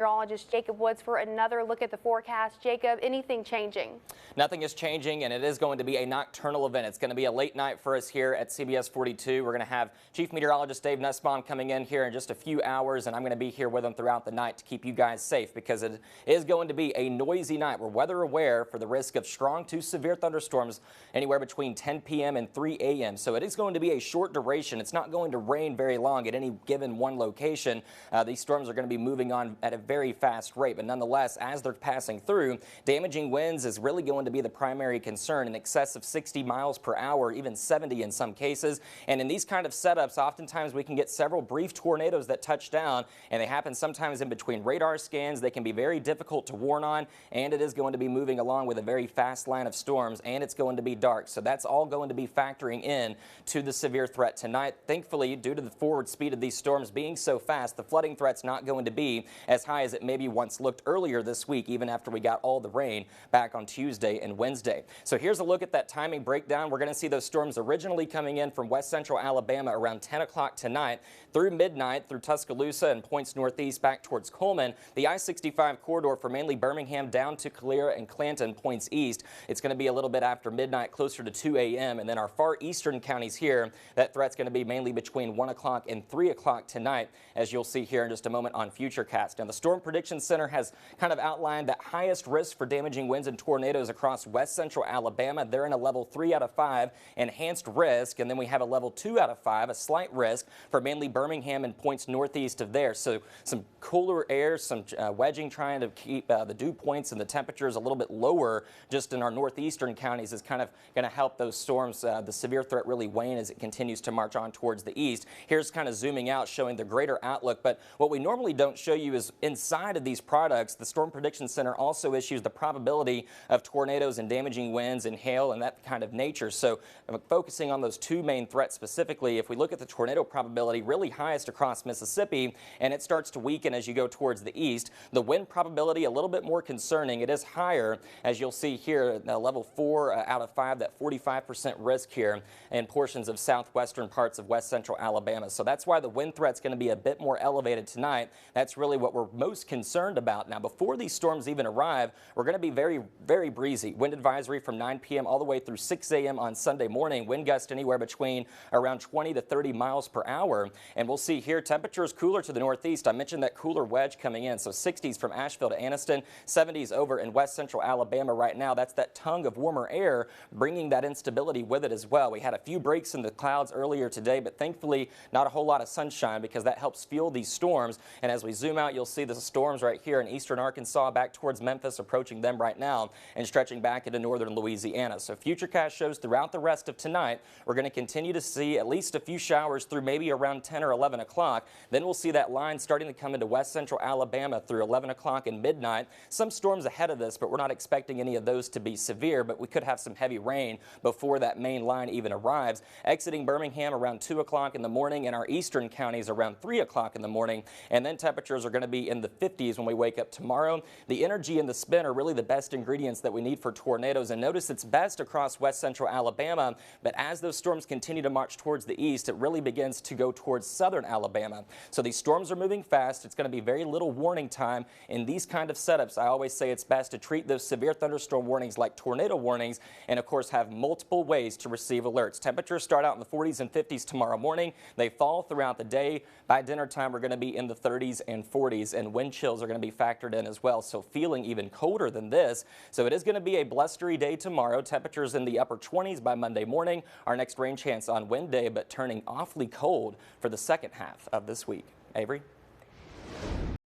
Meteorologist Jacob Woods for another look at the forecast. Jacob, anything changing? Nothing is changing, and it is going to be a nocturnal event. It's going to be a late night for us here at CBS42. We're going to have Chief Meteorologist Dave Nussbaum coming in here in just a few hours, and I'm going to be here with him throughout the night to keep you guys safe because it is going to be a noisy night. We're weather aware for the risk of strong to severe thunderstorms anywhere between 10 p.m. and 3 a.m. So it is going to be a short duration. It's not going to rain very long at any given one location. These storms are going to be moving on at a very fast rate, but nonetheless, as they're passing through, damaging winds is really going to be the primary concern, in excess of 60 miles per hour, even 70 in some cases. And in these kind of setups, oftentimes we can get several brief tornadoes that touch down, and they happen sometimes in between radar scans. They can be very difficult to warn on, and it is going to be moving along with a very fast line of storms, and it's going to be dark. So that's all going to be factoring in to the severe threat tonight. Thankfully, due to the forward speed of these storms being so fast, the flooding threat's not going to be as high as it maybe once looked earlier this week, even after we got all the rain back on Tuesday and Wednesday. So here's a look at that timing breakdown. We're going to see those storms originally coming in from west central Alabama around 10 o'clock tonight through midnight through Tuscaloosa and points northeast back towards Coleman. The I-65 corridor for mainly Birmingham down to Calera and Clanton points east. It's going to be a little bit after midnight, closer to 2 a.m. And then our far eastern counties here, that threat's going to be mainly between 1 o'clock and 3 o'clock tonight, as you'll see here in just a moment on Futurecast. Now, the Storm Prediction Center has kind of outlined that highest risk for damaging winds and tornadoes across west central Alabama. They're in a level 3 out of 5 enhanced risk, and then we have a level 2 out of 5, a slight risk for mainly Birmingham and points northeast of there. So some cooler air, some wedging trying to keep the dew points and the temperatures a little bit lower just in our northeastern counties is kind of going to help those storms, the severe threat, really wane as it continues to march on towards the east. Here's kind of zooming out showing the greater outlook, but what we normally don't show you is inside of these products, the Storm Prediction Center also issues the probability of tornadoes and damaging winds and hail and that kind of nature. So focusing on those two main threats specifically, if we look at the tornado probability, really highest across Mississippi, and it starts to weaken as you go towards the east. The wind probability a little bit more concerning. It is higher, as you'll see here, level 4 out of 5, that 45% risk here in portions of southwestern parts of west central Alabama. So that's why the wind threat's going to be a bit more elevated tonight. That's really what we're most concerned about. Now, before these storms even arrive, we're going to be very, very breezy. Wind advisory from 9 p.m. all the way through 6 a.m. on Sunday morning. Wind gust anywhere between around 20 to 30 miles per hour. And we'll see here temperatures cooler to the northeast. I mentioned that cooler wedge coming in. So 60s from Asheville to Anniston, 70s over in west central Alabama right now. That's that tongue of warmer air bringing that instability with it as well. We had a few breaks in the clouds earlier today, but thankfully not a whole lot of sunshine because that helps fuel these storms. And as we zoom out, you'll see the storms right here in eastern Arkansas back towards Memphis, approaching them right now and stretching back into northern Louisiana. So Futurecast shows throughout the rest of tonight, we're going to continue to see at least a few showers through maybe around 10 or 11 o'clock. Then we'll see that line starting to come into west central Alabama through 11 o'clock and midnight. Some storms ahead of this, but we're not expecting any of those to be severe, but we could have some heavy rain before that main line even arrives. Exiting Birmingham around 2 o'clock in the morning and our eastern counties around 3 o'clock in the morning. And then temperatures are going to be in the 50s when we wake up tomorrow. The energy and the spin are really the best ingredients that we need for tornadoes. And notice it's best across west central Alabama, but as those storms continue to march towards the east, it really begins to go towards southern Alabama. So these storms are moving fast. It's going to be very little warning time in these kind of setups. I always say it's best to treat those severe thunderstorm warnings like tornado warnings and, of course, have multiple ways to receive alerts. Temperatures start out in the 40s and 50s tomorrow morning. They fall throughout the day. By dinner time, we're going to be in the 30s and 40s, and wind chills are going to be factored in as well, so feeling even colder than this. So it is going to be a blustery day tomorrow. Temperatures in the upper 20s by Monday morning. Our next rain chance on Wednesday, but turning awfully cold for the second half of this week. Avery?